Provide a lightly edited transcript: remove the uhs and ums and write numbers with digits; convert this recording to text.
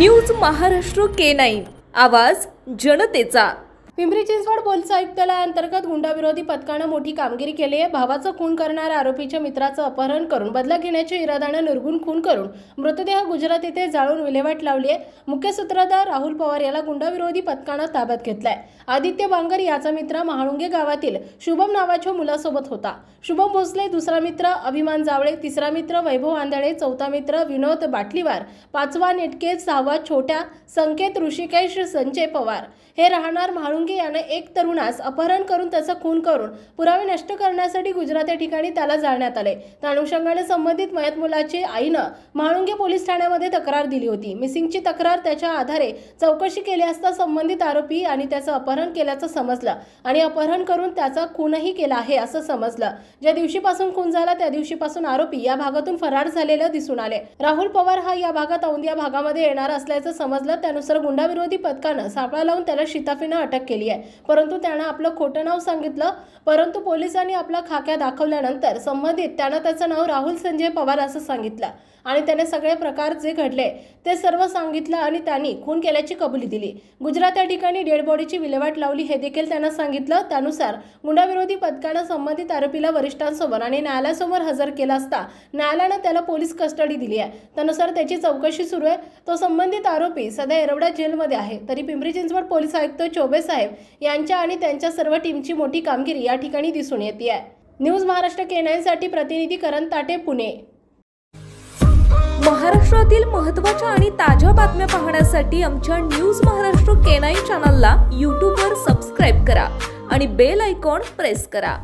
News Maharashtra K9 आवाज जनतेचा। Pimpri Chinchwad police आयुक्तालयाअंतर्गत गुंडाविरोधी पथकाने मोठी कामगिरी केली आहे। भावाचं खून करणाऱ्या आरोपीच्या मित्राचं अपहरण करून बदला घेण्याच्या इराद्याने निर्गुण खून करून मृतदेह गुजरात येथे जाळून विल्हेवाट लावली आहे। मुख्य सूत्रधार राहुल पवार याला गुंडाविरोधी पथकाने ताब्यात घेतलाय। आदित्य बांगर याचा मित्र महाळुंगे गावातील शुभम नावाच्या मुलासोबत होता। शुभम भोसले दुसरा मित्र अभिमान जावळे, तिसरा मित्र वैभव आंधळे, चौथा मित्र विनोद बाटलीवार, पाचवा नेटके, सहावा छोट्या संकेत ऋषिकेश संजय पवार। हे राहणार महाळुंगे याने एक तरुणास अपहरण करून त्याचा खून करून पुरावे नष्ट करण्यासाठी गुजरात या ठिकाणी त्याला जाळण्यात आले। त्या अनुषंगाने संबंधित मयत मुलाची आईने महाळुंगे पोलीस ठाण्यामध्ये तक्रार दिली होती। मिसिंगची तक्रार त्याच्या आधारे चौकशी केली असता संबंधित आरोपी आणि त्याचं अपहरण केल्याचं समजलं आणि अपहरण करून त्याचा खूनही केला आहे असं समजलं। ज्या दिवशीपासून खून झाला त्या दिवशीपासून आरोपी या भागातून फरार झालेलं दिसून आले। राहुल पवार हा या भागात औंदिया भागामध्ये येणार असल्याचं समजलं। त्यानुसार गुंडाविरोधी पथकाने सापळा लावून त्याला शिताफीने अटक केली आहे। परंतु त्याने आपलं खोटं नाव सांगितलं। परंतु पोलिसांनी आपला खाक्या दाखवल्यानंतर संबंधित त्याने त्याचं नाव राहुल संजय पवार असं सांगितलं आणि त्याने सगळे प्रकार जे घडले ते सर्व सांगितलं आणि त्यांनी खून केल्याची कबुली दिली। गुजरात या ठिकाणी डेड बॉडीची विल्हेवाट लावली हे देखील त्याने सांगितलं। त्यानुसार गुंडाविरोधी पथकाने संबंधित आरोपीला वरिष्ठांसमोर आणि न्यायालयासमोर हजर केला असता न्यायालयाने त्याला पोलीस कस्टडी दिली आहे। त्यानुसार त्याची चौकशी सुरू आहे। तो संबंधित आरोपी सध्या येरवडा जेलमध्ये आहे। तरी पिंपरी चिंचवड पोलीस आयुक्त चौबे साहेब यांच्या आणि त्यांच्या सर्व टीमची मोठी कामगिरी या ठिकाणी दिसून येते आहे। न्यूज महाराष्ट्र K9 साठी प्रतिनिधी करण ताटे, पुणे। महाराष्ट्रातील महत्त्वाच्या आणि ताज्या बातम्या पाहण्यासाठी आमच्या न्यूज महाराष्ट्र K9 चॅनलला YouTube वर सबस्क्राइब करा आणि बेल आयकॉन प्रेस करा।